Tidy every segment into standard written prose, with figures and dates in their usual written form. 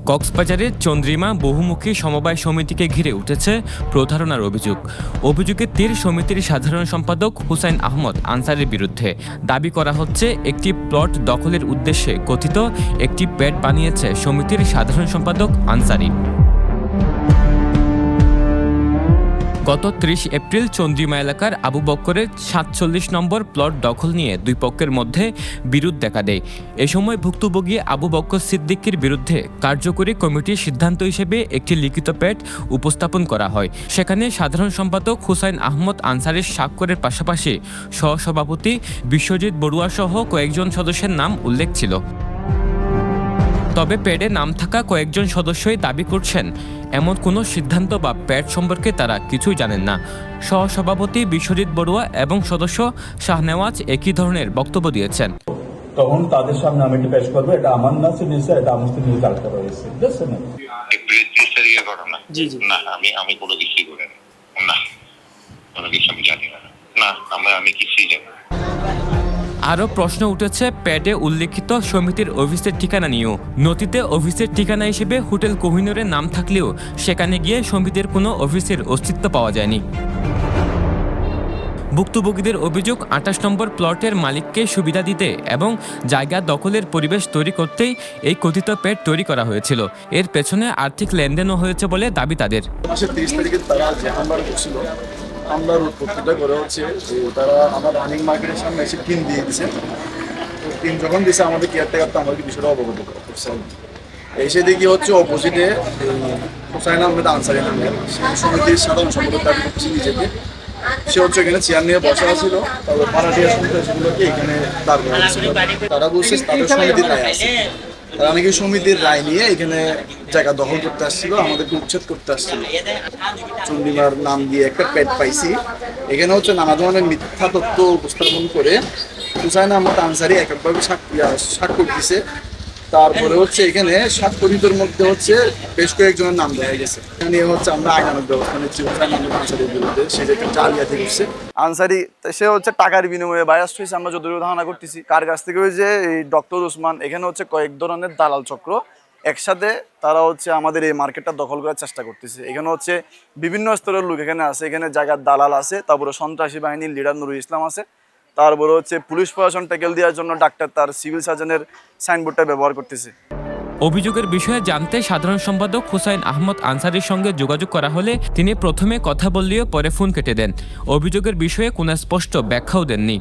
কক্সবাজারের চন্দ্রিমা বহুমুখী সমবায় সমিতিকে ঘিরে উঠেছে প্রতারণার অভিযোগ। অভিযোগে তীর সমিতির সাধারণ সম্পাদক হুসাইন আহমদ আনসারের বিরুদ্ধে দাবি করা হচ্ছে একটি প্লট দখলের উদ্দেশ্যে কথিত একটি প্যাড বানিয়েছে সমিতির সাধারণ সম্পাদক আনসারি। গত ৩০ এপ্রিল চন্দ্রিমা এলাকার আবু বক্করের ৪৭ নম্বর প্লট দখল নিয়ে দুই পক্ষের মধ্যে বিরোধ দেখা দেয়। এ সময় ভুক্তভোগী আবু বক্কর সিদ্দিকীর বিরুদ্ধে কার্যকরী কমিটির সিদ্ধান্ত হিসেবে একটি লিখিত প্যাড উপস্থাপন করা হয়। সেখানে সাধারণ সম্পাদক হুসাইন আহমদ আনসারের স্বাক্ষরের পাশাপাশি সহসভাপতি বিশ্বজিৎ বড়ুয়া সহ কয়েকজন সদস্যের নাম উল্লেখ ছিল। তবে প্যাডে নাম থাকা কয়েকজন সদস্যই দাবি করছেন এমন কোনো সিদ্ধান্ত বা প্যাড সম্পর্কে তারা কিছুই জানেন না। সহসভাপতি বিশ্বজিৎ বড়ুয়া এবং সদস্য শাহনেওয়াজ একই ধরনের বক্তব্য দিয়েছেন। তখন তাদের সামনে আমি এটা পেশ করবো, এটা আমার না সিগনেচার, এটা আমার সিগনেচার করা হয়েছে। বুঝছেন না? ঘটনা না, আমি কোনো কিছুই করি না, কোনো কিছু আমি জানি না, আমি কিছুই জানি না। আরও প্রশ্ন উঠেছে প্যাডে উল্লেখিত সমিতির অফিসের ঠিকানা নিয়েও। নথিতে অফিসের ঠিকানা হিসেবে হোটেল কোহিনুরের নাম থাকলেও সেখানে গিয়ে সমিতির কোনো অফিসের অস্তিত্ব পাওয়া যায়নি। ভুক্তভোগীদের অভিযোগ ২৮ নম্বর প্লটের মালিককে সুবিধা দিতে এবং জায়গা দখলের পরিবেশ তৈরি করতেই এই কথিত প্যাড তৈরি করা হয়েছিল। এর পেছনে আর্থিক লেনদেনও হয়েছে বলে দাবি তাদের। মাসের ৩০ তারিখে তারা যে হামলাটা করছিল, হামলার উৎপত্তিটা করে হচ্ছে যে তারা আমার রানিং মার্কেটের সামনে এসে টিন দিয়ে দিয়েছে। টিন যখন দিয়েছে আমাদের কেয়ারটেকার তো আমাদেরকে বিষয়টা অবগত করছে। এসে দেখি হচ্ছে অপোজিটে হুসাইন আহমেদ আনসারি নামের সেই সমিতির সাধারণ সম্পাদক দাবি করছে নিজেকে। সে হচ্ছে এখানে চেয়ার নিয়ে বসা ছিল, তারপর পাড়াটিয়া সন্ত্রাসীগুলোকে এখানে দাঁড় করা হয়েছিল। তারা বলছে তাদের সমিতির রায় আছে, তারা নাকি সমিতির রায় নিয়ে এখানে জায়গা দখল করতে আসছিল, আমাদেরকে উচ্ছেদ করতে আসছিল। চন্দ্রিমার নাম দিয়ে একটা প্যাড পাইছি, এখানে হচ্ছে নানা ধরনের মিথ্যা তথ্য উপস্থাপন করে হুসাইন আহমদ আনসারি এককভাবে স্বাক্ষর দিছে। তারপরে হচ্ছে এখানে স্বাক্ষরিতের মধ্যে হচ্ছে বেশ কয়েকজনের নাম দেখা গেছে। এখানে হচ্ছে আমরা আইনানুগ ব্যবস্থা নিচ্ছি হুসাইন আহমদ আনসারির বিরুদ্ধে। সে যে জালিয়াতি করছে আনসারি, সে হচ্ছে টাকার বিনিময়ে বায়াস্ট হয়েছে, আমরা যতটুকু ধারণা করতেছি। কার কাছ থেকে ওই যে এই ডক্টর ওসমান, এখানে হচ্ছে কয়েক ধরনের দালাল চক্র একসাথে তারা হচ্ছে আমাদের এই মার্কেটটা দখল করার চেষ্টা করতেছে। এখানে হচ্ছে বিভিন্ন স্তরের লোক এখানে আছে, এখানে জায়গার দালাল আছে, তারপরে সন্ত্রাসী বাহিনীর লিডার নুরুল ইসলাম আছে, তারপরে হচ্ছে পুলিশ প্রশাসন ট্যাকেল দেওয়ার জন্য ডাক্তার তার সিভিল সার্জনের সাইনবোর্ডটা ব্যবহার করতেছে। অভিযোগের বিষয়ে জানতে সাধারণ সম্পাদক হুসাইন আহমদ আনসারির সঙ্গে যোগাযোগ করা হলে তিনি প্রথমে কথা বললেও পরে ফোন কেটে দেন। অভিযোগের বিষয়ে কোনো স্পষ্ট ব্যাখ্যাও দেননি।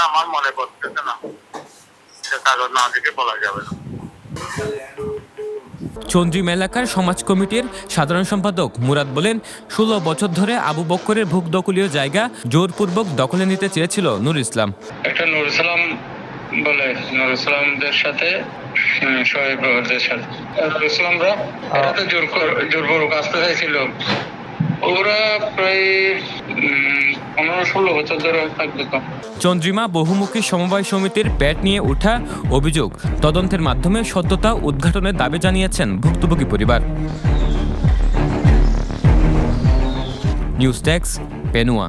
আমার মনে করতেছে না, কাগজ না দেখে বলা যাবে না। চন্দ্রিমা এলাকার সমাজ কমিটির সাধারণ সম্পাদক মুরাদ বলেন, ১৬ বছর ধরে আবু বক্করের ভূদখলীয় জায়গা জোরপূর্বক দখলে নিতে চেয়েছিল নুরুল ইসলাম। একটা নুরুল ইসলাম বলে, নুরুল ইসলামদের সাথে শহীদদের সাথে নুরুল ইসলামরা এরা তো জোরপূর্বক আসতে চাইছিল। ওরা প্রায় ১৫-১৬ বছর ধরে থাকবে। চন্দ্রিমা বহুমুখী সমবায় সমিতির প্যাড নিয়ে ওঠা অভিযোগ তদন্তের মাধ্যমে সত্যতা উদ্ঘাটনের দাবি জানিয়েছেন ভুক্তভোগী পরিবার। News desk, পেনুয়া।